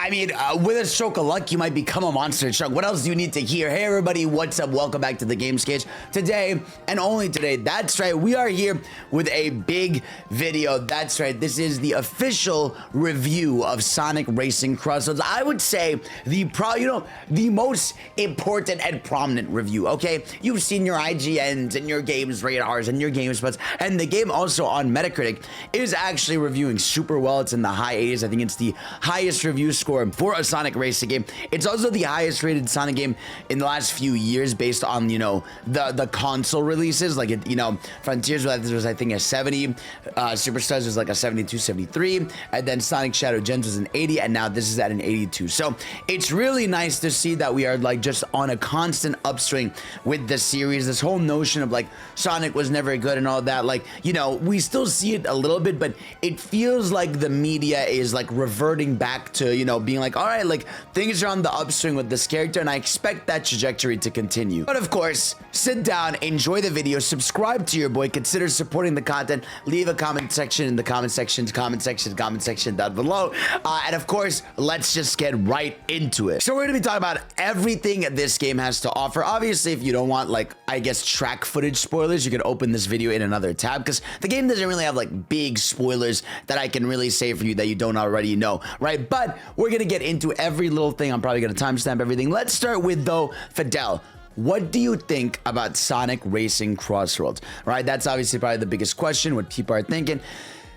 I mean, with a stroke of luck, you might become a monster truck. What else do you need to hear? Hey, everybody, what's up? Welcome back to the Game Sketch. Today, and only today, that's right, we are here with a big video. That's right, this is the official review of Sonic Racing Crossworlds. I would say the most important and prominent review, okay? You've seen your IGNs and your games radars and your GameSpots, and the game also on Metacritic is actually reviewing super well. It's in the high 80s. I think it's the highest review score for a Sonic racing game. It's also the highest rated Sonic game in the last few years based on, you know, the console releases. Like, it, you know, Frontiers was I think a 70, Superstars was like a 72, 73, and then Sonic Shadow Gems was an 80, and now this is at an 82. So it's really nice to see that we are like just on a constant upswing with the series. This whole notion of like Sonic was never good and all that, like, you know, we still see it a little bit, but it feels like the media is like reverting back to, you know, being like, all right, like things are on the upswing with this character, and I expect that trajectory to continue. But of course, sit down, enjoy the video, subscribe to your boy, consider supporting the content, leave a comment section in the comment section down below, and of course, let's just get right into it. So we're gonna be talking about everything this game has to offer. Obviously, if you don't want, like, I guess track footage spoilers, you can open this video in another tab, because the game doesn't really have like big spoilers that I can really say for you that you don't already know, right? But we're gonna get into every little thing. I'm probably gonna timestamp everything. Let's start with, though, Fidel. What do you think about Sonic Racing Crossworlds? Right, that's obviously probably the biggest question, what people are thinking.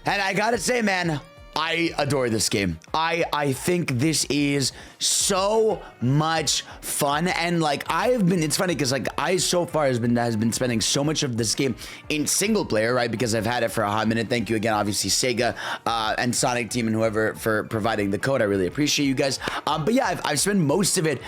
And I gotta say, man, I adore this game. I think this is so much fun, and like it's funny because like I so far has been spending so much of this game in single player, right? Because I've had it for a hot minute. Thank you again, obviously Sega and Sonic Team and whoever for providing the code. I really appreciate you guys. But yeah, I've spent most of it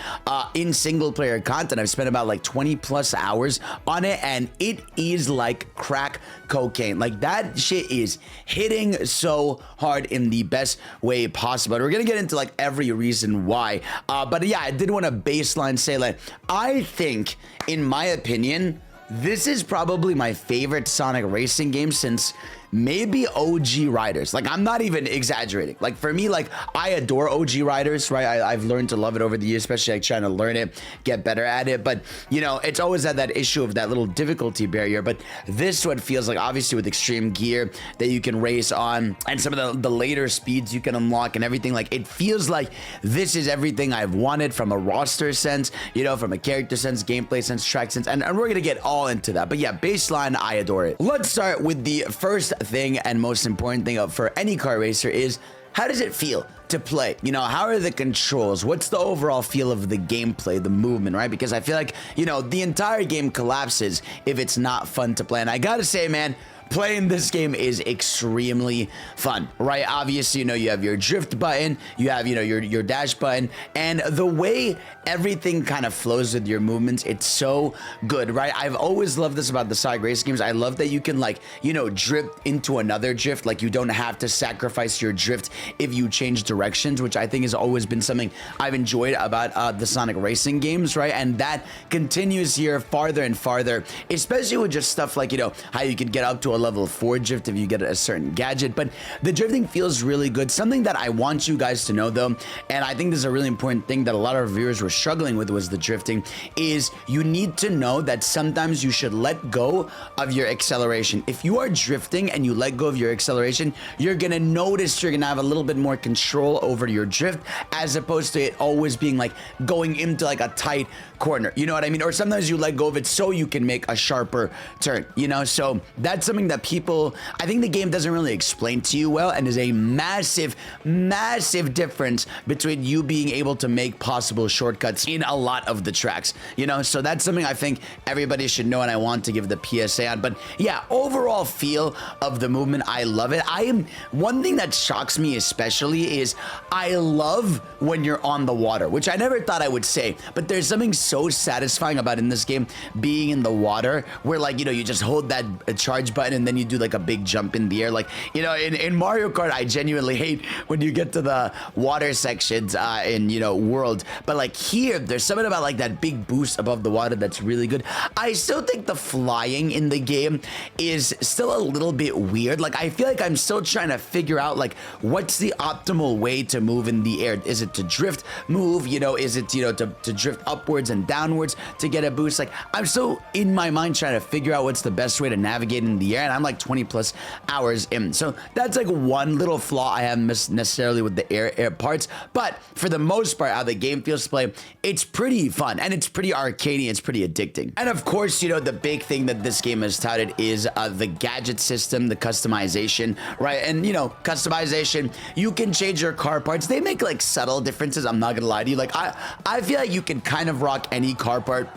in single player content. I've spent about like 20 plus hours on it, and it is like crack cocaine. Like that shit is hitting so hard in the best way possible. And we're gonna get into like every reason why, but yeah, I did want to baseline say, like, I think, in my opinion, this is probably my favorite Sonic racing game since maybe OG Riders. Like, I'm not even exaggerating. Like, for me, like, I adore OG Riders, right? I've learned to love it over the years, especially like trying to learn it, get better at it. But, you know, it's always had that issue of that little difficulty barrier. But this one feels like, obviously with extreme gear that you can race on and some of the later speeds you can unlock and everything, like, it feels like this is everything I've wanted from a roster sense, you know, from a character sense, gameplay sense, track sense, and we're gonna get all into that. But yeah, baseline, I adore it. Let's start with the first thing and most important thing for any car racer is, how does it feel to play? You know, how are the controls? What's the overall feel of the gameplay, the movement, right? Because I feel like, you know, the entire game collapses if it's not fun to play. And I gotta say, man, playing this game is extremely fun, right? Obviously, you know, you have your drift button, you have, you know, your dash button, and the way everything kind of flows with your movements, it's so good, right? I've always loved this about the Sonic racing games. I love that you can, like, you know, drift into another drift. Like, you don't have to sacrifice your drift if you change directions, which I think has always been something I've enjoyed about the Sonic racing games, right? And that continues here farther and farther, especially with just stuff like, you know, how you can get up to a level 4 drift if you get a certain gadget. But the drifting feels really good. Something that I want you guys to know, though, and I think this is a really important thing that a lot of reviewers were struggling with, was the drifting, is you need to know that sometimes you should let go of your acceleration. If you are drifting and you let go of your acceleration, you're gonna notice you're gonna have a little bit more control over your drift, as opposed to it always being like going into like a tight corner, you know what I mean? Or sometimes you let go of it so you can make a sharper turn, you know? So that's something that people, I think the game doesn't really explain to you well, and is a massive difference between you being able to make possible shortcuts in a lot of the tracks, you know? So that's something I think everybody should know, and I want to give the PSA on. But yeah, overall feel of the movement, I love it. One thing that shocks me especially is I love when you're on the water, which I never thought I would say, but there's something so satisfying about in this game being in the water, where, like, you know, you just hold that charge button button and then you do like a big jump in the air. Like, you know, in Mario Kart, I genuinely hate when you get to the water sections in, you know, World. But like here, there's something about like that big boost above the water that's really good. I still think the flying in the game is still a little bit weird. Like, I feel like I'm still trying to figure out like what's the optimal way to move in the air. Is it to drift, move, you know, is it, you know, to drift upwards and downwards to get a boost? Like, I'm still in my mind trying to figure out what's the best way to navigate in the air, and I'm like 20 plus hours in. So that's like one little flaw I haven't missed necessarily with the air parts, but for the most part, how the game feels to play, it's pretty fun and it's pretty arcadey, it's pretty addicting. And of course, you know, the big thing that this game has touted is the gadget system, the customization, right? And you know, customization, you can change your car parts. They make like subtle differences, I'm not gonna lie to you. Like, I feel like you can kind of rock any car part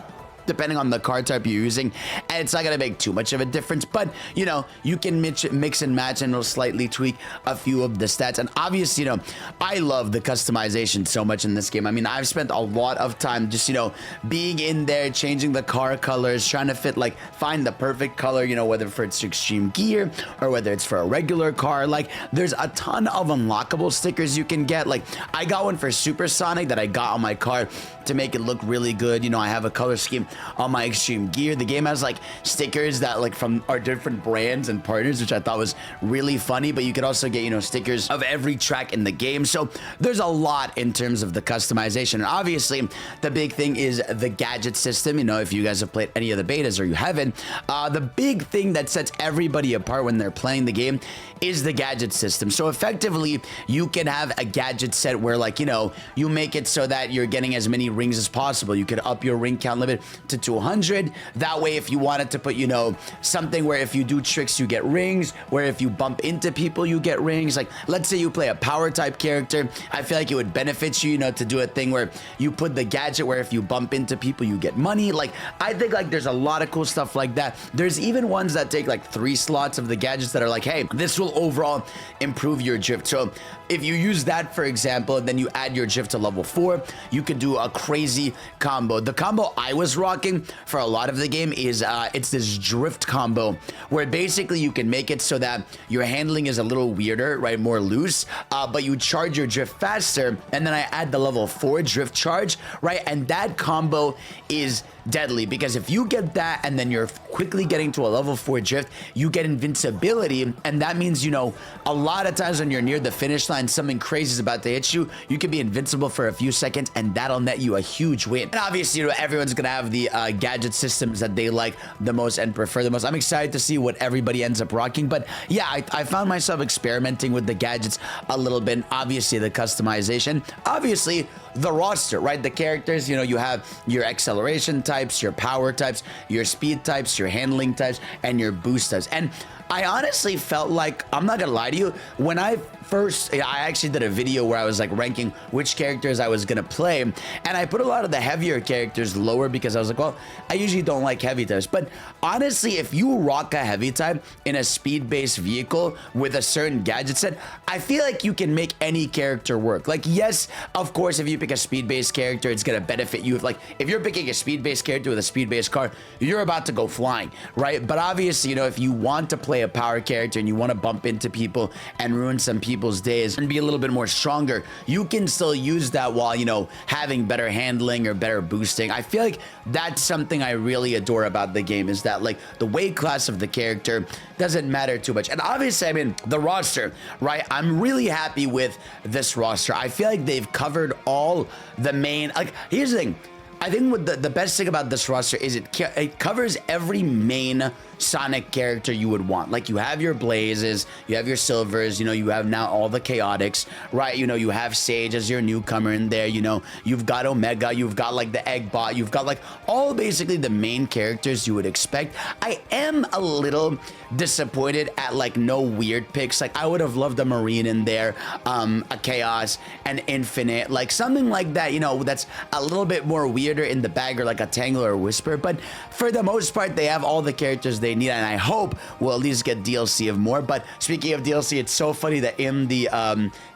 depending on the car type you're using, and it's not gonna make too much of a difference, but you know, you can mix and match, and it'll slightly tweak a few of the stats. And obviously, you know, I love the customization so much in this game. I mean, I've spent a lot of time just, you know, being in there, changing the car colors, trying to find the perfect color, you know, whether for it's extreme gear or whether it's for a regular car. Like, there's a ton of unlockable stickers you can get. Like, I got one for Supersonic that I got on my car to make it look really good. You know, I have a color scheme on my extreme gear. The game has like stickers that like from our different brands and partners, which I thought was really funny, but you could also get, you know, stickers of every track in the game. So there's a lot in terms of the customization. And obviously the big thing is the gadget system. You know, if you guys have played any of the betas or you haven't, the big thing that sets everybody apart when they're playing the game is the gadget system. So effectively, you can have a gadget set where, like, you know, you make it so that you're getting as many rings as possible. You could up your ring count limit to 200. That way, if you wanted to put, you know, something where if you do tricks, you get rings, where if you bump into people, you get rings. Like, let's say you play a power type character, I feel like it would benefit you, you know, to do a thing where you put the gadget where if you bump into people, you get money. Like, I think like there's a lot of cool stuff like that. There's even ones that take like 3 slots of the gadgets that are like, hey, this will overall improve your drift. So if you use that, for example, and then you add your drift to level 4, you could do a crazy combo. The combo I was rocking for a lot of the game is it's this drift combo where basically you can make it so that your handling is a little weirder, right? More loose, but you charge your drift faster. And then I add the level 4 drift charge, right? And that combo is deadly, because if you get that and then you're quickly getting to a level 4 drift, you get invincibility, and that means, you know, a lot of times when you're near the finish line, something crazy is about to hit you, you can be invincible for a few seconds, and that'll net you a huge win. And obviously, you know, everyone's gonna have the gadget systems that they like the most and prefer the most. I'm excited to see what everybody ends up rocking, but yeah, I found myself experimenting with the gadgets a little bit. Obviously, the customization, obviously the roster, right? The characters, you know, you have your acceleration types, your power types, your speed types, your handling types, and your boost types. And I honestly felt like, I'm not gonna lie to you, when I actually did a video where I was like ranking which characters I was gonna play, and I put a lot of the heavier characters lower because I was like, well, I usually don't like heavy types. But honestly, if you rock a heavy type in a speed-based vehicle with a certain gadget set, I feel like you can make any character work. Like, yes, of course, if you pick a speed-based character, it's gonna benefit you. If you're picking a speed-based character with a speed-based car, you're about to go flying, right? But obviously, you know, if you want to play a power character and you want to bump into people and ruin some people's days and be a little bit more stronger, you can still use that while, you know, having better handling or better boosting. I feel like that's something I really adore about the game, is that like the weight class of the character doesn't matter too much. And obviously, I mean, the roster, right? I'm really happy with this roster. I feel like they've covered all the main, like, here's the thing. I think what the best thing about this roster is it covers every main Sonic character you would want. Like, you have your Blazes, you have your Silvers, you know, you have now all the Chaotix, right? You know, you have Sage as your newcomer in there, you know, you've got Omega, you've got like the Eggbot, you've got like all basically the main characters you would expect. I am a little disappointed at like no weird picks. Like, I would have loved a Marine in there, a Chaos, an Infinite, like something like that, you know, that's a little bit more weirder in the bag, or like a Tangler or Whisper. But for the most part, they have all the characters they need, and I hope we'll at least get DLC of more. But speaking of DLC, it's so funny that in the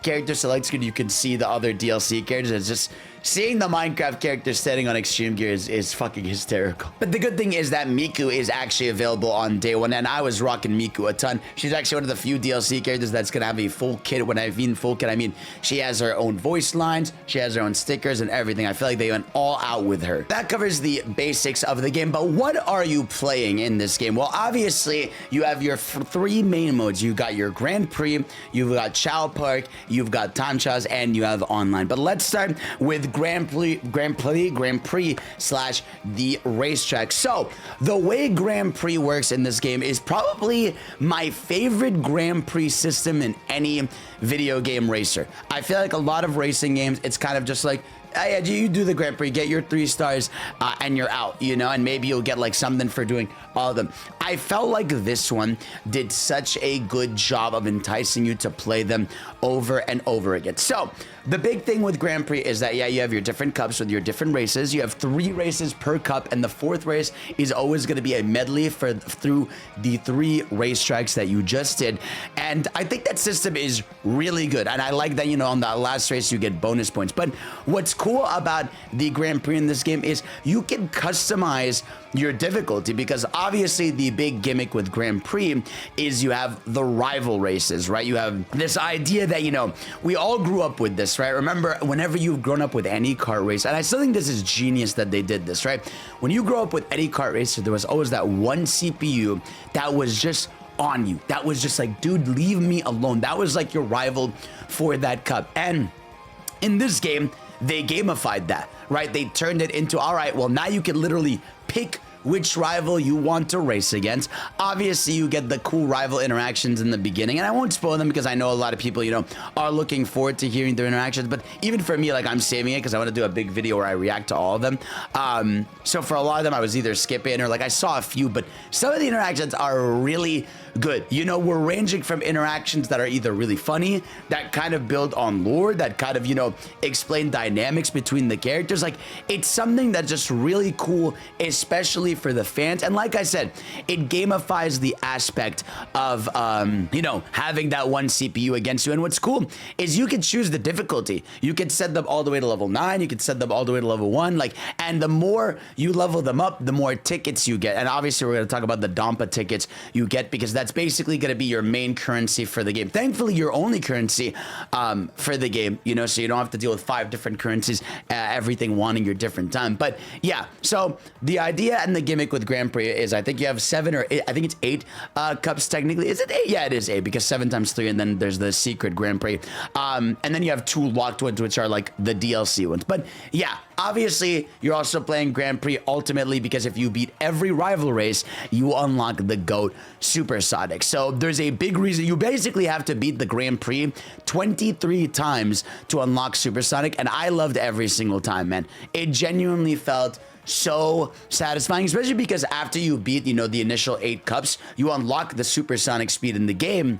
character select screen, you can see the other DLC characters. It's just seeing the Minecraft character standing on extreme gear is fucking hysterical. But the good thing is that Miku is actually available on day one, and I was rocking Miku a ton. She's actually one of the few DLC characters that's gonna have a full kit. When I mean full kit, I mean she has her own voice lines, she has her own stickers and everything. I feel like they went all out with her. That covers the basics of the game, but what are you playing in this game? Well, obviously, you have your three main modes. You got your Grand Prix, you've got Chow Park, you've got Tanchas, and you have online. But let's start with Grand Prix slash the racetrack. So the way Grand Prix works in this game is probably my favorite Grand Prix system in any video game racer. I feel like a lot of racing games, it's kind of just like, yeah, you do the Grand Prix, get your 3 stars, and you're out, you know, and maybe you'll get like something for doing all of them. I felt like this one did such a good job of enticing you to play them over and over again. So the big thing with Grand Prix is that, yeah, you have your different cups with your different races. You have 3 races per cup, and the 4th race is always going to be a medley through the 3 racetracks that you just did. And I think that system is really good. And I like that, you know, on the last race, you get bonus points. But what's cool about the Grand Prix in this game is you can customize your difficulty, because obviously the big gimmick with Grand Prix is you have the rival races, right? You have this idea that, you know, we all grew up with this, right? Remember, whenever you've grown up with any kart race, and I still think this is genius that they did this, right? When you grow up with any kart racer, there was always that one CPU that was just on you. That was just like, dude, leave me alone. That was like your rival for that cup. And in this game, they gamified that, right? They turned it into, all right, well, now you can literally pick which rival you want to race against. Obviously, you get the cool rival interactions in the beginning, and I won't spoil them because I know a lot of people, you know, are looking forward to hearing their interactions. But even for me, like, I'm saving it because I want to do a big video where I react to all of them. So for a lot of them, I was either skipping or like I saw a few, but some of the interactions are really good. You know, we're ranging from interactions that are either really funny, that kind of build on lore, that kind of, you know, explain dynamics between the characters. Like, it's something that's just really cool, especially for the fans. And like I said, it gamifies the aspect of, you know, having that one CPU against you. And what's cool is you can choose the difficulty. You can set them all the way to level 9. You can set them all the way to level 1. Like, and the more you level them up, the more tickets you get. And obviously, we're going to talk about the Dampa tickets you get, because that's basically going to be your main currency for the game. Thankfully, your only currency for the game, you know, so you don't have to deal with 5 different currencies, everything wanting your different time. But yeah, so the idea and the gimmick with Grand Prix is, I think you have 7 or 8, I think it's 8 cups technically. Is it 8? Yeah, it is 8, because 7 times 3, and then there's the secret Grand Prix. And then you have 2 locked ones, which are like the DLC ones. But yeah, obviously, you're also playing Grand Prix ultimately because if you beat every rival race, you unlock the GOAT Supersonic. So there's a big reason. You basically have to beat the Grand Prix 23 times to unlock Supersonic, and I loved every single time, man. It genuinely felt so satisfying, especially because after you beat, you know, the initial 8 cups, you unlock the supersonic speed in the game.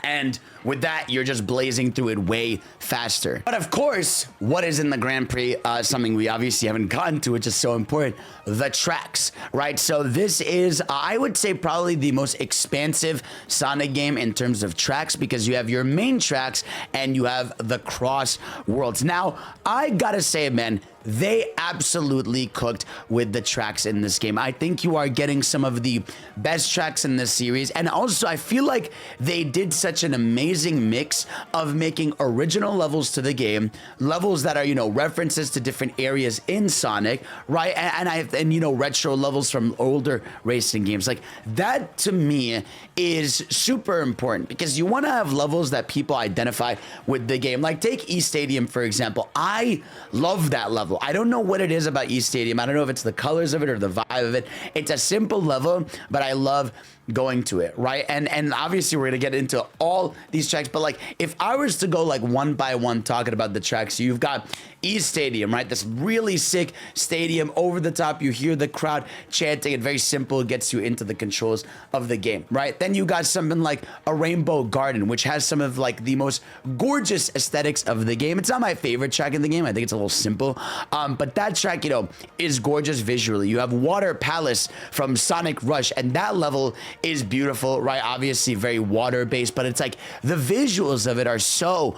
And with that, you're just blazing through it way faster. But of course, what is in the Grand Prix? Something we obviously haven't gotten to, which is so important, the tracks, right? So this is, I would say, probably the most expansive Sonic game in terms of tracks, because you have your main tracks and you have the cross worlds. Now, I gotta say, man, they absolutely cooked with the tracks in this game. I think you are getting some of the best tracks in this series. And also, I feel like they did such an amazing mix of making original levels to the game, levels that are, you know, references to different areas in Sonic, right? And you know, retro levels from older racing games. Like, that to me is super important, because you want to have levels that people identify with the game. Like, take East Stadium, for example. I love that level. I don't know what it is about East Stadium. I don't know if it's the colors of it or the vibe of it. It's a simple level, but I love going to it, right? And obviously, we're going to get into all the these tracks, but like if I was to go like one by one talking about the tracks, you've got East Stadium, right? This really sick stadium over the top. You hear the crowd chanting. It's very simple. It gets you into the controls of the game, right? Then you got something like a Rainbow Garden, which has some of like the most gorgeous aesthetics of the game. It's not my favorite track in the game. I think it's a little simple, but that track, you know, is gorgeous visually. You have Water Palace from Sonic Rush, and that level is beautiful, right? Obviously very water based, but it's like the visuals of it are so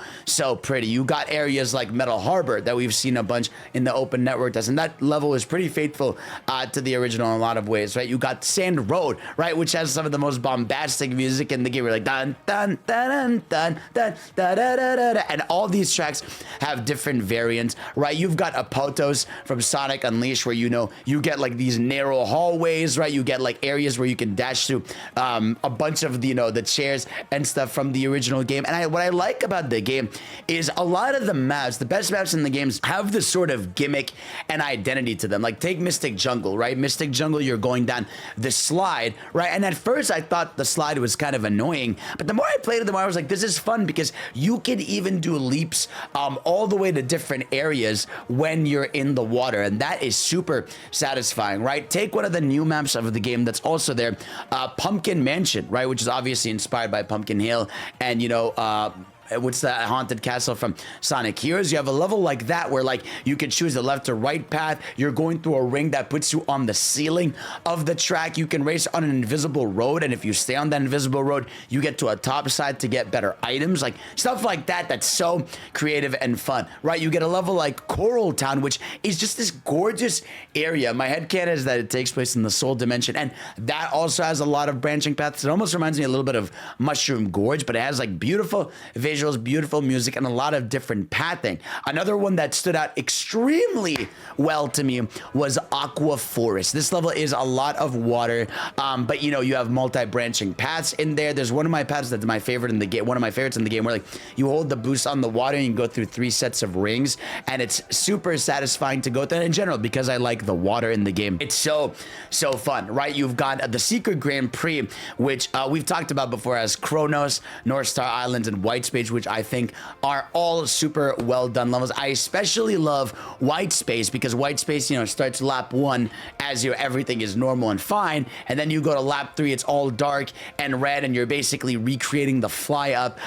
pretty. You got areas like Metal Harbor that we've seen a bunch in the open network does, and that level is pretty faithful to the original in a lot of ways, right? You got Sand Road, right, which has some of the most bombastic music in the game. We're like dun dun dun dun dun dun dun dun dun, and all these tracks have different variants, right? You've got Apotos from Sonic Unleashed, where you know you get like these narrow hallways, right? You get like areas where you can dash through a bunch of the, you know, the chairs and stuff from the original game. And what I like about the game is a lot of the maps, the best maps in the games, have this sort of gimmick and identity to them. Like take Mystic Jungle, right? Mystic Jungle, you're going down the slide, right? And at first I thought the slide was kind of annoying, but the more I played it, the more I was like, this is fun because you can even do leaps all the way to different areas when you're in the water, and that is super satisfying, right? Take one of the new maps of the game that's also there, Pumpkin Mansion, right? Which is obviously inspired by Pumpkin Hill, and you know, what's that haunted castle from Sonic Heroes? You have a level like that where like you can choose the left or right path. You're going through a ring that puts you on the ceiling of the track. You can race on an invisible road, and if you stay on that invisible road, you get to a top side to get better items, like stuff like that. That's so creative and fun, right? You get a level like Coral Town, which is just this gorgeous area. My headcanon is that it takes place in the Soul Dimension, and that also has a lot of branching paths. It almost reminds me a little bit of Mushroom Gorge, but it has like beautiful visuals, beautiful music, and a lot of different pathing. Another one that stood out extremely well to me was Aqua Forest. This level is a lot of water, but you know, you have multi-branching paths in there. There's one of my paths that's my favorite in the game, one of my favorites in the game, where like you hold the boost on the water and you go through 3 sets of rings, and it's super satisfying to go through. And in general, because I like the water in the game, it's so fun, right? You've got the Secret Grand Prix, which we've talked about before, as Kronos, North Star Islands, and White Space, which I think are all super well done levels. I especially love White Space because White Space, you know, starts lap 1 as everything is normal and fine, and then you go to lap 3, it's all dark and red, and you're basically recreating the fly up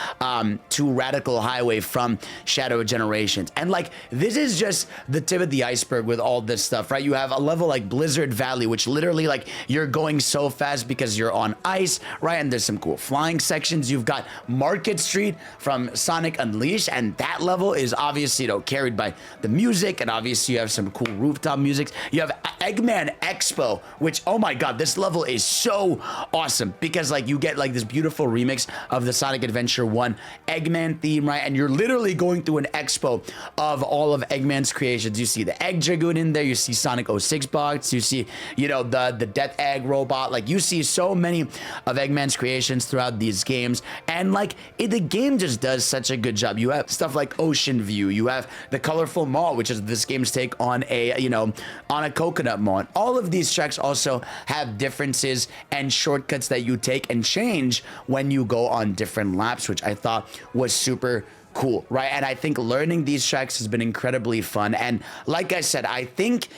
to Radical Highway from Shadow Generations. And like, this is just the tip of the iceberg with all this stuff, right? You have a level like Blizzard Valley, which literally like you're going so fast because you're on ice, right? And there's some cool flying sections. You've got Market Street from Sonic Unleashed, and that level is obviously, you know, carried by the music, and obviously you have some cool rooftop music. You have Eggman Expo, which, oh my god, this level is so awesome because like you get like this beautiful remix of the Sonic Adventure 1 Eggman theme, right? And you're literally going through an expo of all of Eggman's creations. You see the Egg Dragoon in there, you see Sonic 06 box, you see, you know, the Death Egg robot, like you see so many of Eggman's creations throughout these games, and like the game just does such a good job. You have stuff like Ocean View, you have the Colorful Mall, which is this game's take on a, you know, on a coconut mall. And all of these tracks also have differences and shortcuts that you take and change when you go on different laps, which I thought was super cool, right? And I think learning these tracks has been incredibly fun. And like I said, I think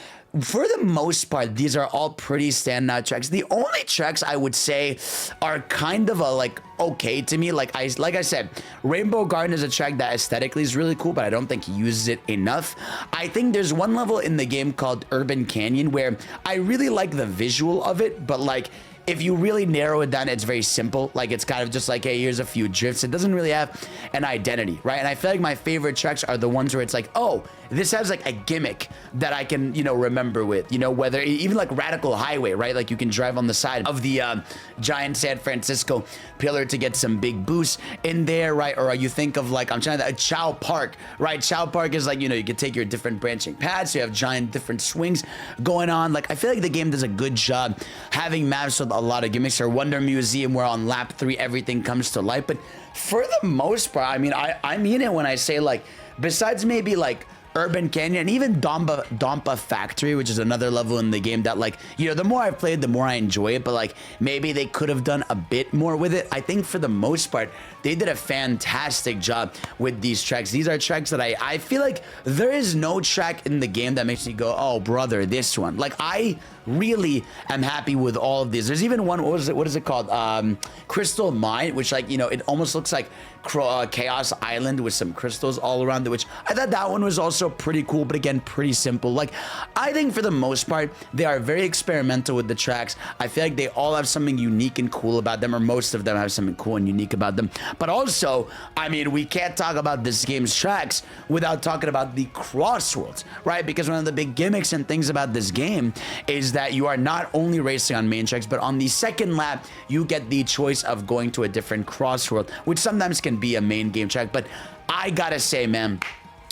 for the most part, these are all pretty standout tracks. The only tracks I would say are kind of a like okay to me, like I said, Rainbow Garden is a track that aesthetically is really cool, but I don't think he uses it enough. I think there's one level in the game called Urban Canyon where I really like the visual of it, but like if you really narrow it down, it's very simple. Like it's kind of just like, hey, here's a few drifts. It doesn't really have an identity, right? And I feel like my favorite tracks are the ones where it's like, oh, this has like a gimmick that I can, you know, remember with, you know, whether even like Radical Highway, right? Like you can drive on the side of the giant San Francisco pillar to get some big boosts in there, right? Or you think of like, I'm trying to, Chow Park, right? Chow Park is like, you know, you can take your different branching paths. You have giant different swings going on. Like I feel like the game does a good job having maps with a lot of gimmicks. Or Wonder Museum, where on lap 3 everything comes to life. But for the most part, I mean, I mean it when I say like, besides maybe like Urban Canyon, and even Dompa Factory, which is another level in the game that, like, you know, the more I've played, the more I enjoy it, but like maybe they could have done a bit more with it. I think for the most part, they did a fantastic job with these tracks. These are tracks that I feel like there is no track in the game that makes me go, oh brother, this one. Like, I really am happy with all of these. There's even one, what is it called? Crystal Mine, which, like, you know, it almost looks like Chaos Island with some crystals all around it, which I thought that one was also pretty cool, but again, pretty simple. Like, I think for the most part, they are very experimental with the tracks. I feel like they all have something unique and cool about them, or most of them have something cool and unique about them. But also, I mean, we can't talk about this game's tracks without talking about the crossworlds, right? Because one of the big gimmicks and things about this game is that you are not only racing on main tracks, but on the second lap, you get the choice of going to a different crossworld, which sometimes can be a main game track. But I gotta say, man,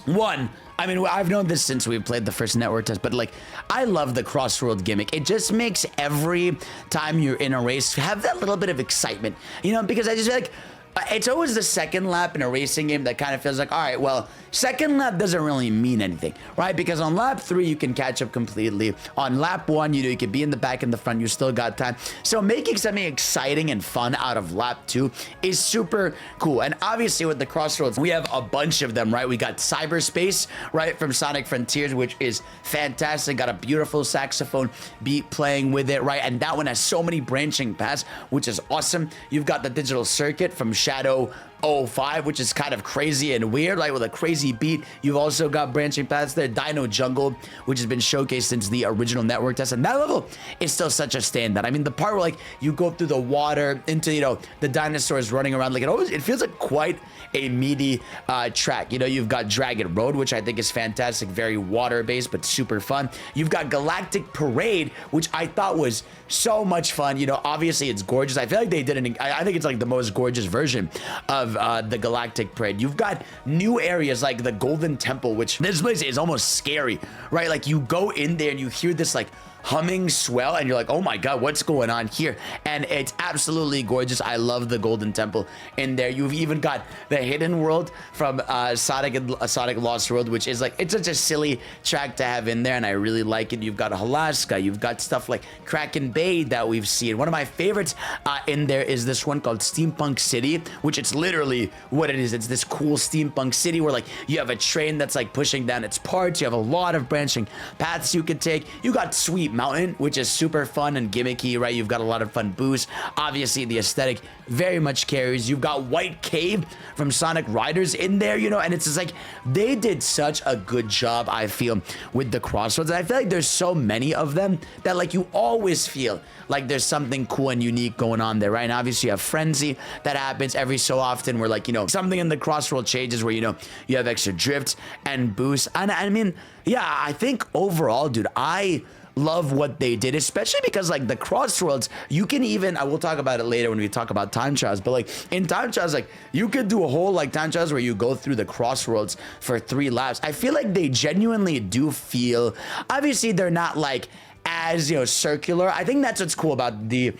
one, I mean, I've known this since we played the first network test, but like, I love the crossworld gimmick. It just makes every time you're in a race have that little bit of excitement, you know, because I just feel like it's always the second lap in a racing game that kind of feels like, all right, well, second lap doesn't really mean anything, right? Because on lap 3, you can catch up completely. On lap 1, you know, you could be in the back and the front, you still got time. So making something exciting and fun out of lap 2 is super cool. And obviously with the crossroads, we have a bunch of them, right? We got Cyberspace, right, from Sonic Frontiers, which is fantastic. Got a beautiful saxophone beat playing with it, right? And that one has so many branching paths, which is awesome. You've got the Digital Circuit from Shadow 05, which is kind of crazy and weird, like with a crazy beat. You've also got branching paths there. Dino Jungle, which has been showcased since the original network test, and that level is still such a standout. I mean, the part where like you go through the water into, you know, the dinosaurs running around, like it feels like quite a meaty track. You know, you've got Dragon Road, which I think is fantastic, very water-based but super fun. You've got Galactic Parade, which I thought was so much fun. You know, obviously it's gorgeous. I feel like they did I think it's like the most gorgeous version of the Galactic Parade. You've got new areas like the Golden Temple, which this place is almost scary, right? Like you go in there and you hear this like humming swell and you're like, oh my god, what's going on here? And it's absolutely gorgeous. I love the Golden Temple in there. You've even got the Hidden World from Sonic Lost World, which is like, it's such a silly track to have in there, and I really like it. You've got Alaska, you've got stuff like Kraken Bay that we've seen. One of my favorites in there is this one called Steampunk City, which it's literally what it is. It's this cool steampunk city where like you have a train that's like pushing down its parts. You have a lot of branching paths you could take. You got Sweet Mountain, which is super fun and gimmicky, right? You've got a lot of fun boosts. Obviously the aesthetic very much carries. You've got White Cave from Sonic Riders in there, you know, and it's just like they did such a good job, I feel, with the crossroads. And I feel like there's so many of them that like you always feel like there's something cool and unique going on there, right? And obviously you have Frenzy that happens every so often where like, you know, something in the crossroad changes where, you know, you have extra drift and boost. And I mean, yeah, I think overall, dude, I love what they did, especially because like the crossroads, you can even, I will talk about it later when we talk about time trials, but like in time trials, like you could do a whole like time trials where you go through the crossroads for 3 laps. I feel like they genuinely do feel, obviously they're not like as, you know, circular. I think that's what's cool about the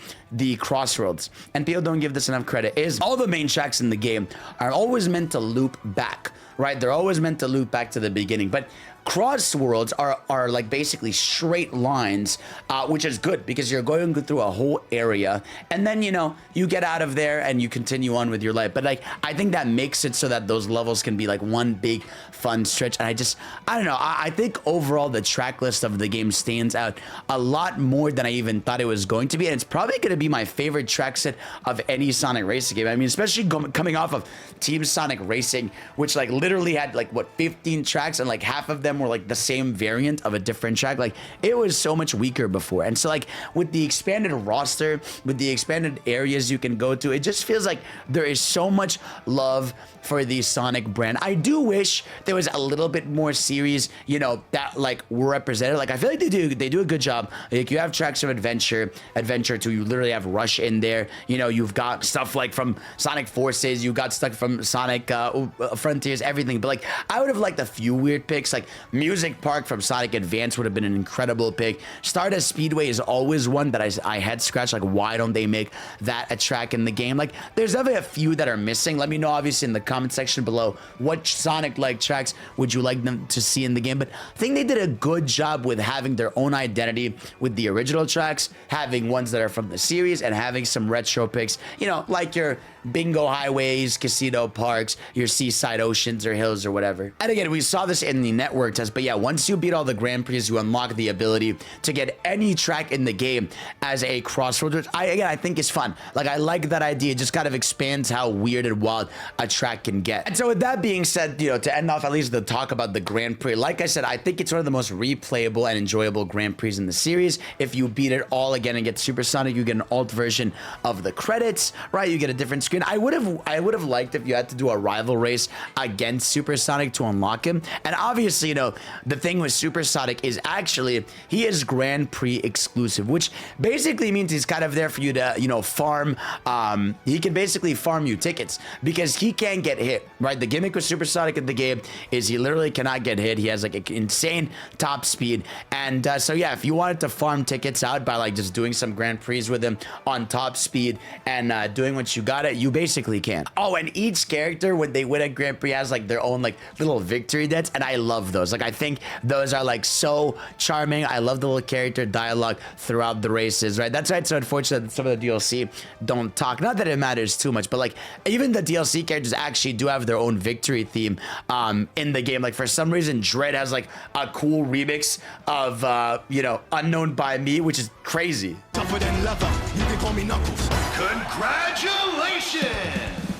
crossroads, and people don't give this enough credit, is all the main tracks in the game are always meant to loop back, right? They're always meant to loop back to the beginning, but crossworlds are like basically straight lines, which is good because you're going through a whole area and then, you know, you get out of there and you continue on with your life. But like, I think that makes it so that those levels can be like one big fun stretch. And I don't know. I think overall the track list of the game stands out a lot more than I even thought it was going to be. And it's probably going to be my favorite track set of any Sonic racing game. I mean, especially coming off of Team Sonic Racing, which like literally had like what, 15 tracks, and like half of them were like the same variant of a different track. Like it was so much weaker before, and so like with the expanded roster, with the expanded areas you can go to, it just feels like there is so much love for the Sonic brand. I do wish there was a little bit more series, you know, that like were represented. Like I feel like they do a good job. Like you have tracks of Adventure 2, you literally have Rush in there. You know, you've got stuff like from Sonic Forces, you got stuff from Sonic Frontiers, everything. But like, I would have liked a few weird picks. Like Music Park from Sonic Advance would have been an incredible pick. Stardust Speedway is always one that I head scratch. Like, why don't they make that a track in the game? Like, there's definitely a few that are missing. Let me know, obviously, in the comment section below, what Sonic like tracks would you like them to see in the game. But I think they did a good job with having their own identity with the original tracks, having ones that are from the series, and having some retro picks, you know, like your Bingo Highways, Casino Parks, your Seaside Oceans or Hills or whatever. And again, we saw this in the network test, but yeah, once you beat all the Grand Prix, you unlock the ability to get any track in the game as a crossroads, which I think is fun. Like, I like that idea. It just kind of expands how weird and wild a track can get. And so with that being said, you know, to end off at least the talk about the Grand Prix, like I said, I think it's one of the most replayable and enjoyable Grand Prix in the series. If you beat it all again and get Supersonic, you get an alt version of the credits, right? You get a different screen. I would have liked if you had to do a rival race against Supersonic to unlock him. And obviously, you know, the thing with Supersonic is actually he is Grand Prix exclusive, which basically means he's kind of there for you to, you know, farm. He can basically farm you tickets because he can't get hit, right? The gimmick with Supersonic in the game is he literally cannot get hit. He has like an insane top speed. And so yeah, if you wanted to farm tickets out by like just doing some Grand Prix with him on top speed and doing what you got it, you basically can. Oh, and each character when they win a Grand Prix has like their own like little victory debts, and I love those. Like, I think those are like so charming. I love the little character dialogue throughout the races, right? That's why it's so unfortunate that some of the DLC don't talk. Not that it matters too much, but like even the DLC characters actually do have their own victory theme in the game. Like, for some reason, Dread has like a cool remix of you know, Unknown by Me, which is crazy. Tougher than leather, you can call me Knuckles. Congratulations!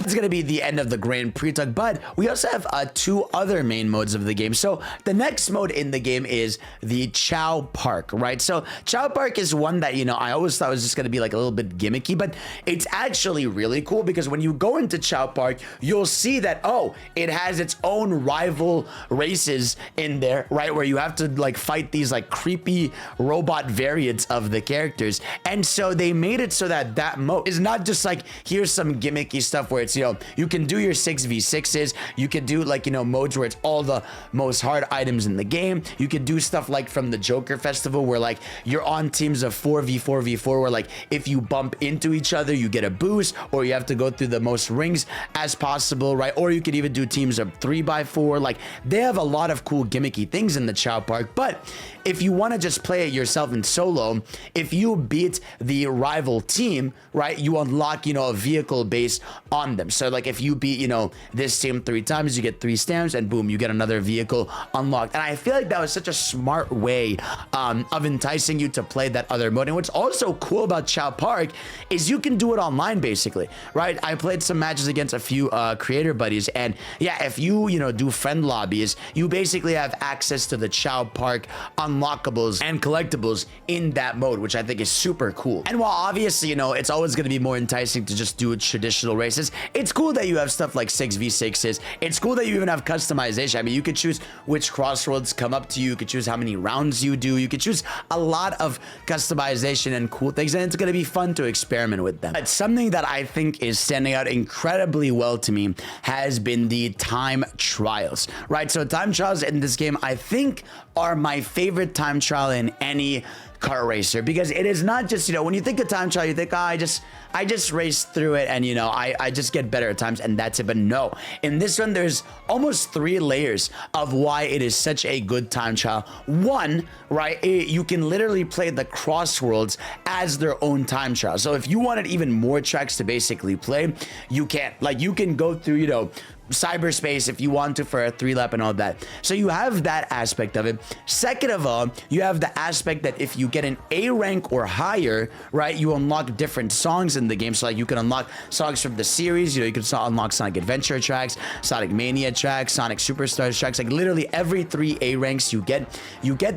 It's going to be the end of the Grand Prix talk, but we also have two other main modes of the game. So the next mode in the game is the Chow Park, right? So Chow Park is one that, you know, I always thought was just going to be like a little bit gimmicky, but it's actually really cool because when you go into Chow Park, you'll see that, oh, it has its own rival races in there, right? Where you have to like fight these like creepy robot variants of the characters. And so they made it so that that mode is not just like, here's some gimmicky stuff where it's, you know, you can do your 6v6s, you can do like, you know, modes where it's all the most hard items in the game. You can do stuff like from the Joker Festival where like you're on teams of 4v4v4 where like if you bump into each other you get a boost, or you have to go through the most rings as possible, right? Or you could even do teams of 3x4. Like, they have a lot of cool gimmicky things in the Chow Park. But if you want to just play it yourself in solo, if you beat the rival team, right, you unlock, you know, a vehicle based on them. So like if you beat, you know, this team 3 times, you get 3 stamps, and boom, you get another vehicle unlocked. And I feel like that was such a smart way of enticing you to play that other mode. And what's also cool about Chow Park is you can do it online basically, right? I played some matches against a few creator buddies, and yeah, if you know, do friend lobbies, you basically have access to the Chow Park unlockables and collectibles in that mode, which I think is super cool. And while obviously, you know, it's always going to be more enticing to just do traditional races, it's cool that you have stuff like 6v6s. It's cool that you even have customization. I mean, you could choose which crossroads come up to you. You could choose how many rounds you do. You could choose a lot of customization and cool things, and it's going to be fun to experiment with them. But something that I think is standing out incredibly well to me has been the time trials, right? So time trials in this game, I think, are my favorite time trial in any kart racer, because it is not just, you know, when you think of time trial, you think, oh, I just race through it and, you know, I just get better at times and that's it. But no, in this one, there's almost 3 layers of why it is such a good time trial. One, right, you can literally play the crossworlds as their own time trial. So if you wanted even more tracks to basically play, you can. Like, you can go through, you know, cyberspace if you want to for a 3-lap and all that. So you have that aspect of it. Second of all, you have the aspect that if you get an A rank or higher, right, you unlock different songs in the game. So like you can unlock songs from the series, you know, you can unlock Sonic Adventure tracks, Sonic Mania tracks, Sonic Superstars tracks. Like literally every 3 A ranks you get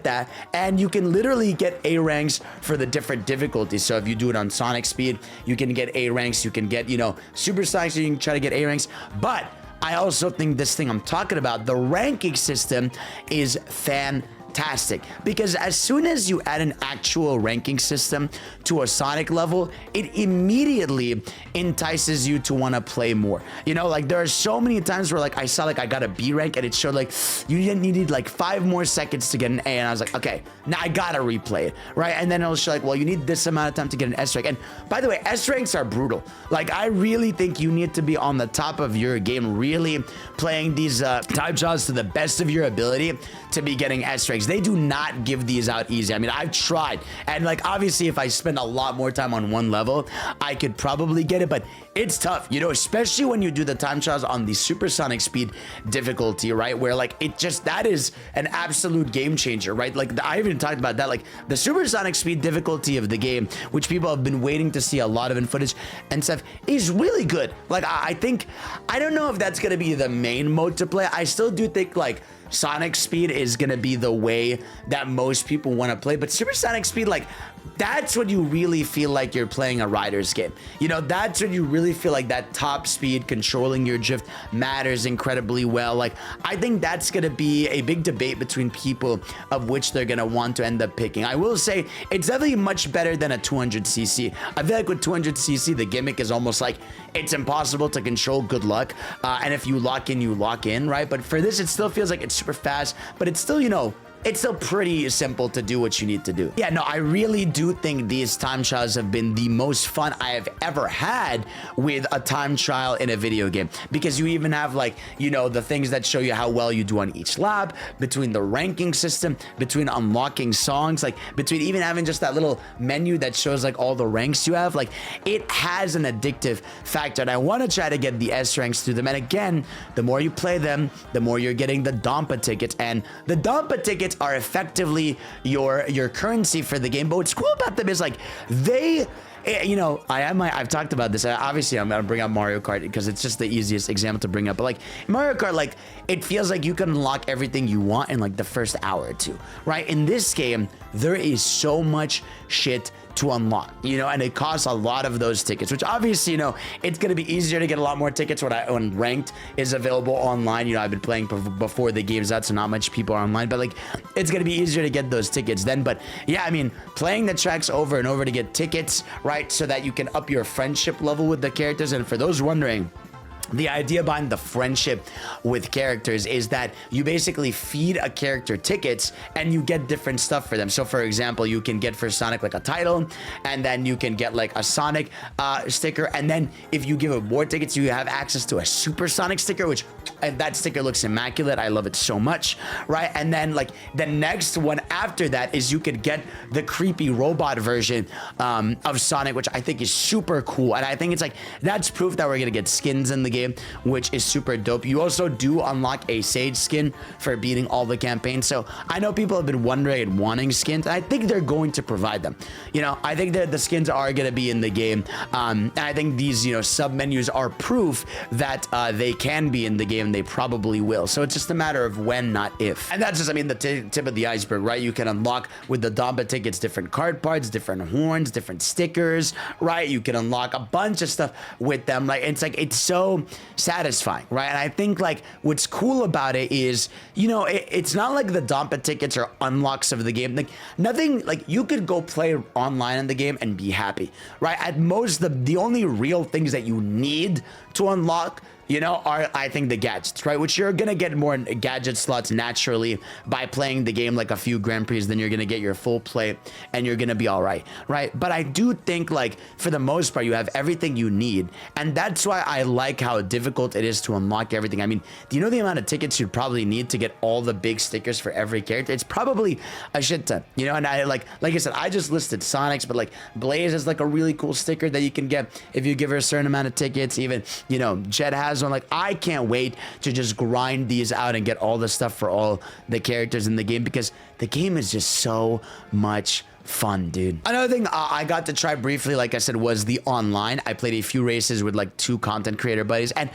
that, and you can literally get A ranks for the different difficulties. So if you do it on Sonic Speed, you can get A ranks, you can get, you know, Supersonic, so you can try to get A ranks. But I also think this thing I'm talking about, the ranking system, is fantastic. fantastic, because as soon as you add an actual ranking system to a Sonic level, it immediately entices you to want to play more. You know, like there are so many times where like I saw like I got a B rank and it showed like you needed like 5 more seconds to get an A, and I was like, okay, now I gotta replay it, right? And then it'll show like, well, you need this amount of time to get an S rank. And by the way, S ranks are brutal. Like I really think you need to be on the top of your game, really playing these time trials to the best of your ability to be getting S ranks. They do not give these out easy. I mean, I've tried, and like obviously if I spend a lot more time on one level, I could probably get it, but it's tough, you know, especially when you do the time trials on the supersonic speed difficulty, right? Where like it just, that is an absolute game changer, right? Like I even talked about that, like the supersonic speed difficulty of the game, which people have been waiting to see a lot of in footage and stuff, is really good. Like I think, I don't know if that's going to be the main mode to play. I still do think like Sonic speed is going to be the way that most people want to play, but supersonic speed, like that's when you really feel like you're playing a rider's game. You know, that's when you really feel like that top speed, controlling your drift matters incredibly well. Like, I think that's going to be a big debate between people of which they're going to want to end up picking. I will say it's definitely much better than a 200cc. I feel like with 200cc, the gimmick is almost like it's impossible to control. Good luck. And if you lock in, you lock in, right? But for this, it still feels like it's super fast, but it's still, you know, it's still pretty simple to do what you need to do. Yeah, no, I really do think these time trials have been the most fun I have ever had with a time trial in a video game, because you even have like, you know, the things that show you how well you do on each lap, between the ranking system, between unlocking songs, like between even having just that little menu that shows like all the ranks you have. Like it has an addictive factor, and I want to try to get the S ranks through them. And again, the more you play them, the more you're getting the Dompa tickets, and the Dompa tickets are effectively your currency for the game. But what's cool about them is like they, you know, I've talked about this. Obviously, I'm gonna bring up Mario Kart because it's just the easiest example to bring up. But like Mario Kart, like it feels like you can unlock everything you want in like the first hour or two, right? In this game, there is so much shit to unlock, you know, and it costs a lot of those tickets, which obviously, you know, it's going to be easier to get a lot more tickets when ranked is available online. You know, I've been playing before the game's out, so not much people are online, but like it's going to be easier to get those tickets then. But yeah, I mean, playing the tracks over and over to get tickets, right, so that you can up your friendship level with the characters. And for those wondering, the idea behind the friendship with characters is that you basically feed a character tickets and you get different stuff for them. So for example, you can get for Sonic like a title, and then you can get like a Sonic sticker, and then if you give it more tickets, you have access to a Super Sonic sticker, which that sticker looks immaculate. I love it so much, right? And then like the next one after that is you could get the creepy robot version of Sonic, which I think is super cool. And I think it's like, that's proof that we're gonna get skins in the game, which is super dope. You also do unlock a Sage skin for beating all the campaigns. So I know people have been wondering and wanting skins, and I think they're going to provide them. You know, I think that the skins are going to be in the game. And I think these, you know, sub menus are proof that they can be in the game. They probably will. So it's just a matter of when, not if. And that's just, I mean, the tip of the iceberg, right? You can unlock with the Dompa tickets different card parts, different horns, different stickers, right? You can unlock a bunch of stuff with them. Like it's like, it's so satisfying, right? And I think like what's cool about it is, you know, it's not like the Dompa tickets are unlocks of the game. Like nothing, like you could go play online in the game and be happy, right? At most, the only real things that you need to unlock, you know, are, I think, the gadgets, right? Which you're going to get more gadget slots naturally by playing the game like a few Grand Prix, then you're going to get your full play and you're going to be all right, right? But I do think like for the most part, you have everything you need. And that's why I like how difficult it is to unlock everything. I mean, do you know the amount of tickets you'd probably need to get all the big stickers for every character? It's probably a shit ton, you know? And I like I said, I just listed Sonic's, but like Blaze is like a really cool sticker that you can get if you give her a certain amount of tickets. Even, you know, Jet has one. Like I can't wait to just grind these out and get all the stuff for all the characters in the game, because the game is just so much fun, dude. Another thing I got to try briefly, like I said, was the online. I played a few races with like 2 content creator buddies, and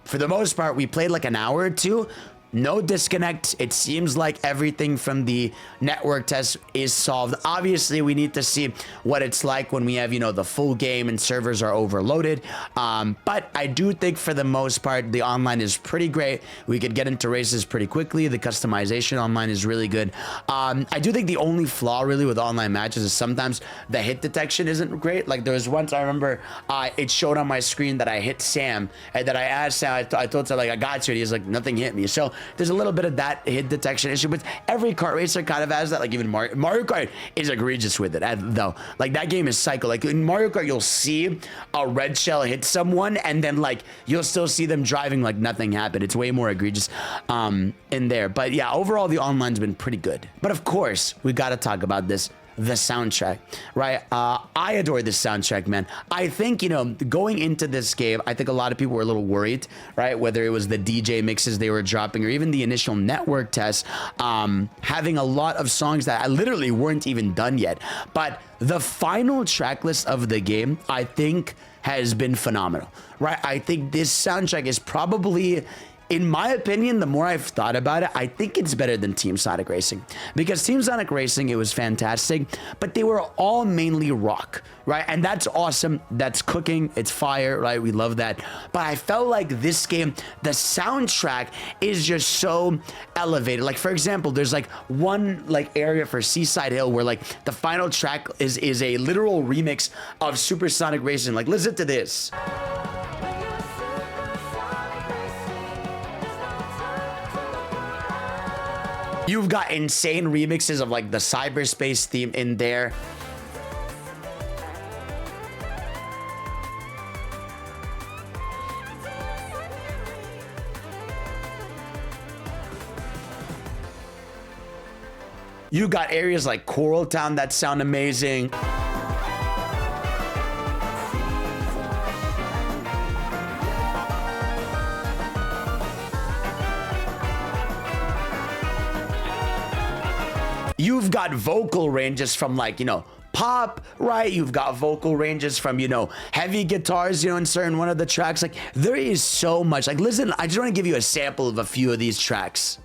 for the most part, we played like an hour or two. no disconnect. It seems like everything from the network test is solved. Obviously, we need to see what it's like when we have, you know, the full game and servers are overloaded. But I do think for the most part, the online is pretty great. We could get into races pretty quickly. The customization online is really good. I do think the only flaw really with online matches is sometimes the hit detection isn't great. Like there was once I remember it showed on my screen that I hit Sam and that I asked Sam, I told Sam like I got you, and he's like nothing hit me. So there's a little bit of that hit detection issue, but every kart racer kind of has that. Like even Mario Kart is egregious with it though. Like that game is psycho. Like in Mario Kart, you'll see a red shell hit someone and then like you'll still see them driving like nothing happened. It's way more egregious in there. But yeah, overall the online's been pretty good. But of course, we got to talk about this. The soundtrack, right? I adore this soundtrack, man. I think, you know, going into this game, I think a lot of people were a little worried, right? Whether it was the DJ mixes they were dropping or even the initial network tests, having a lot of songs that literally weren't even done yet. But the final track list of the game, I think, has been phenomenal, right? I think this soundtrack is probably, in my opinion, the more I've thought about it, I think it's better than Team Sonic Racing. Because Team Sonic Racing, it was fantastic, but they were all mainly rock, right? And that's awesome. That's cooking. It's fire, right? We love that. But I felt like this game, the soundtrack is just so elevated. Like, for example, there's like one like area for Seaside Hill where like the final track is a literal remix of Super Sonic Racing. Like, listen to this. You've got insane remixes of like the cyberspace theme in there. You got areas like Coral Town that sound amazing. You've got vocal ranges from like, you know, pop, right? You've got vocal ranges from, you know, heavy guitars, you know, in certain one of the tracks. Like there is so much. Like listen, I just want to give you a sample of a few of these tracks.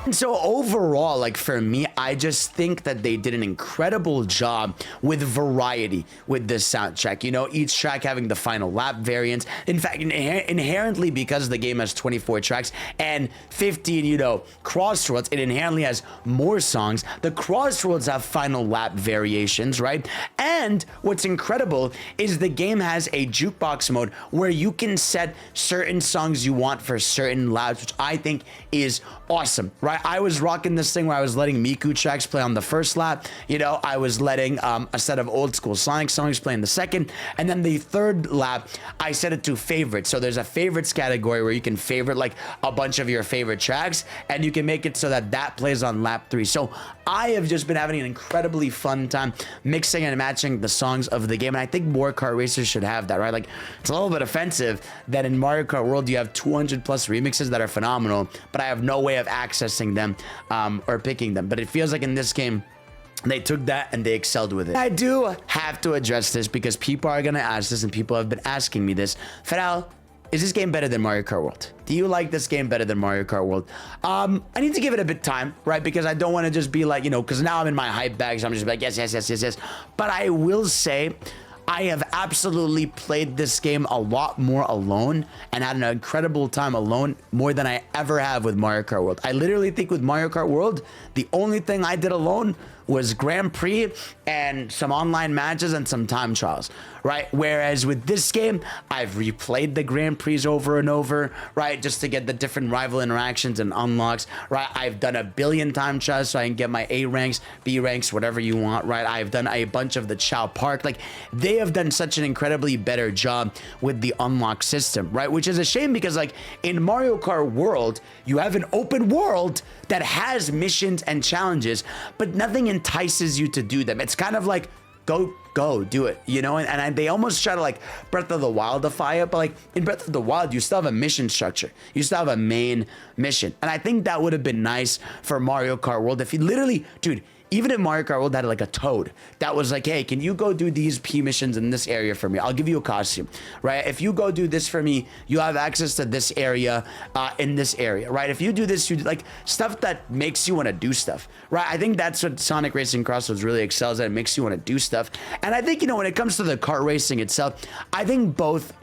And so overall, like for me, I just think that they did an incredible job with variety with this soundtrack. You know, each track having the final lap variants. In fact, inherently, because the game has 24 tracks and 15, you know, crossroads, it inherently has more songs. The crossroads have final lap variations, right? And what's incredible is the game has a jukebox mode where you can set certain songs you want for certain laps, which I think is awesome, right? I was rocking this thing where I was letting Miku tracks play on the first lap. You know, I was letting a set of old school Sonic songs play in the second. And then the third lap, I set it to favorites. So there's a favorites category where you can favorite like a bunch of your favorite tracks and you can make it so that that plays on lap 3. So I have just been having an incredibly fun time mixing and matching the songs of the game. And I think more kart racers should have that, right? Like it's a little bit offensive that in Mario Kart World, you have 200 plus remixes that are phenomenal, but I have no way of accessing them or picking them. But it feels like in this game, they took that and they excelled with it. I do have to address this because people are going to ask this and people have been asking me this. Fidel, is this game better than Mario Kart World? Do you like this game better than Mario Kart World? I need to give it a bit of time, right? Because I don't want to just be like, you know, because now I'm in my hype bag, so I'm just like, yes, yes, yes, yes, yes. But I will say, I have absolutely played this game a lot more alone and had an incredible time alone more than I ever have with Mario Kart World. I literally think with Mario Kart World, the only thing I did alone was Grand Prix and some online matches and some time trials, right? Whereas with this game, I've replayed the Grand Prix over and over, right? Just to get the different rival interactions and unlocks, right? I've done a billion time trials so I can get my A ranks, B ranks, whatever you want, right? I've done a bunch of the Chow Park. Like, they have done such an incredibly better job with the unlock system, right? Which is a shame because, like, in Mario Kart World, you have an open world that has missions and challenges, but nothing entices you to do them. It's kind of like, go do it, you know? And they almost try to, like, Breath of the Wildify it, but, like, in Breath of the Wild, you still have a mission structure. You still have a main mission. And I think that would have been nice for Mario Kart World if you literally, dude, even in Mario Kart World had like a Toad that was like, hey, can you go do these P missions in this area for me? I'll give you a costume, right? If you go do this for me, you have access to this area in this area, right? If you do this, you like stuff that makes you want to do stuff, right? I think that's what Sonic Racing Crossroads really excels at. It makes you want to do stuff. And I think, you know, when it comes to the kart racing itself, I think both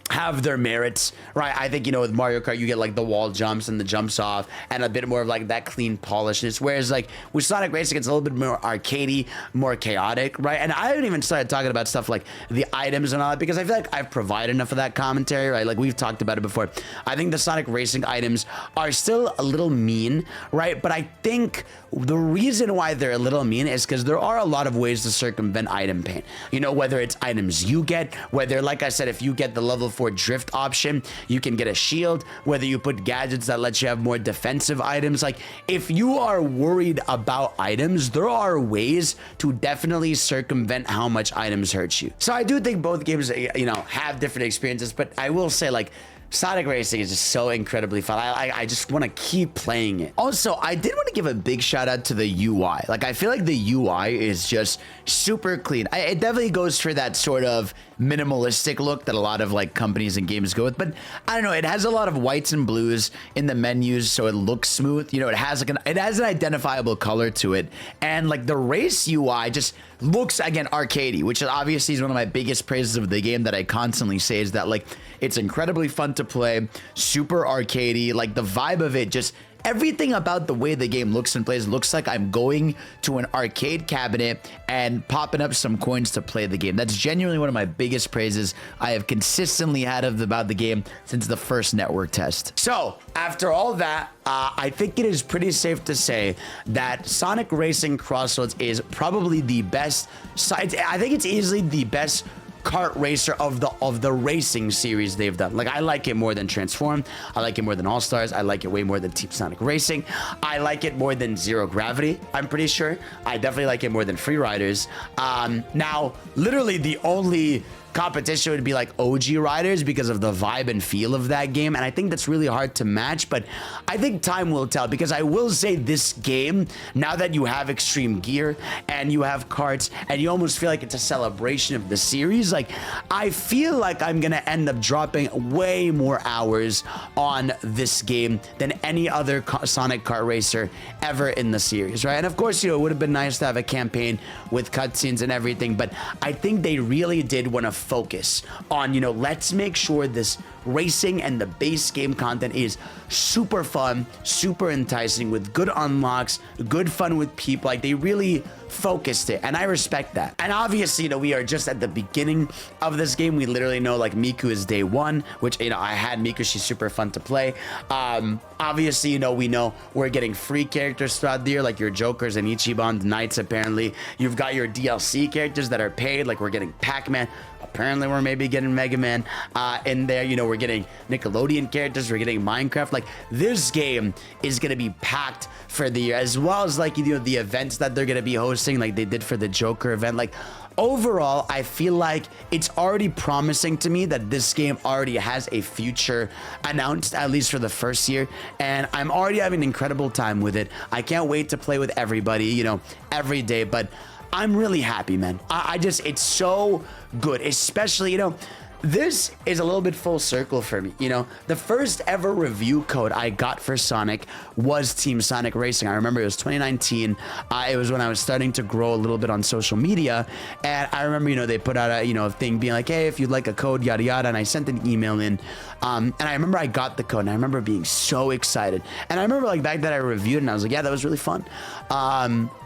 have their merits, right? I think, you know, with Mario Kart, you get like the wall jumps and the jumps off and a bit more of like that clean polishness. Whereas like with Sonic Racing, it's a little bit more arcadey, more chaotic, right? And I haven't even started talking about stuff like the items and all that because I feel like I've provided enough of that commentary, right? Like we've talked about it before. I think the Sonic Racing items are still a little mean, right? But I think the reason why they're a little mean is because there are a lot of ways to circumvent item pain. You know, whether it's items you get, whether, like I said, if you get the level 4 drift option, you can get a shield, whether you put gadgets that let you have more defensive items. Like, if you are worried about items, there are ways to definitely circumvent how much items hurt you. So I do think both games, you know, have different experiences, but I will say, like, Sonic Racing is just so incredibly fun. I just want to keep playing it. Also, I did want to give a big shout out to the UI. Like, I feel like the UI is just super clean. It definitely goes for that sort of minimalistic look that a lot of like companies and games go with, but I don't know, it has a lot of whites and blues in the menus, so it looks smooth. You know, it has an identifiable color to it, and like the race UI just looks, again, arcadey, which obviously is one of my biggest praises of the game that I constantly say, is that like it's incredibly fun to play, super arcadey, like the vibe of it, just everything about the way the game looks and plays looks like I'm going to an arcade cabinet and popping up some coins to play the game. That's genuinely one of my biggest praises I have consistently had about the game since the first network test. So after all that, I think it is pretty safe to say that Sonic Racing Crossroads is probably the best. I think it's easily the best kart racer of the racing series they've done. Like, I like it more than Transform. I like it more than All Stars. I like it way more than Team Sonic Racing. I like it more than Zero Gravity, I'm pretty sure. I definitely like it more than Free Riders. Now, literally the only competition would be like OG Riders because of the vibe and feel of that game, and I think that's really hard to match, but I think time will tell, because I will say this game, now that you have Extreme Gear and you have karts and you almost feel like it's a celebration of the series, like I feel like I'm gonna end up dropping way more hours on this game than any other Sonic kart racer ever in the series, right? And of course, you know, it would have been nice to have a campaign with cutscenes and everything, but I think they really did want to focus on, you know, let's make sure this racing and the base game content is super fun, super enticing, with good unlocks, good fun with people. Like, they really focused it, and I respect that. And obviously, you know, we are just at the beginning of this game. We literally know like Miku is day one, which, you know, I had Miku, she's super fun to play. Obviously, you know, we know we're getting free characters throughout the year, like your Jokers and Ichiban Knights. Apparently you've got your DLC characters that are paid, like we're getting Pac-Man. Apparently we're maybe getting Mega Man in there. You know, we're getting Nickelodeon characters, we're getting Minecraft. Like, this game is gonna be packed for the year, as well as like, you know, the events that they're gonna be hosting, like they did for the Joker event. Like, overall, I feel like it's already promising to me that this game already has a future announced, at least for the first year, and I'm already having an incredible time with it. I can't wait to play with everybody, you know, every day, but I'm really happy, man. I just, it's so good, especially, you know, this is a little bit full circle for me. You know, the first ever review code I got for Sonic was Team Sonic Racing. I remember it was 2019. It was when I was starting to grow a little bit on social media, and I remember, you know, they put out a, you know, thing being like, hey, if you'd like a code, yada yada, and I sent an email in, and I remember I got the code, and I remember being so excited, and I remember like back then I reviewed it, and I was like, yeah, that was really fun.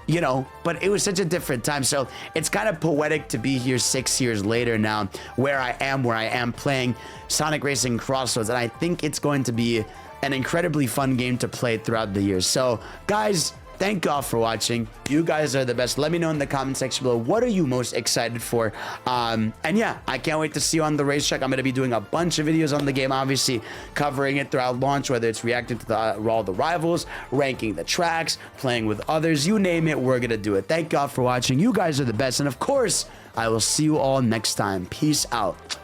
you know, but it was such a different time. So it's kind of poetic to be here 6 years later now, where I am playing Sonic Racing Crossroads, and I think it's going to be an incredibly fun game to play throughout the years. So guys, thank y'all for watching. You guys are the best. Let me know in the comment section below, what are you most excited for? And yeah, I can't wait to see you on the racetrack. I'm going to be doing a bunch of videos on the game, obviously covering it throughout launch, whether it's reacting to all the rivals, ranking the tracks, playing with others, you name it, we're going to do it. Thank y'all for watching. You guys are the best. And of course, I will see you all next time. Peace out.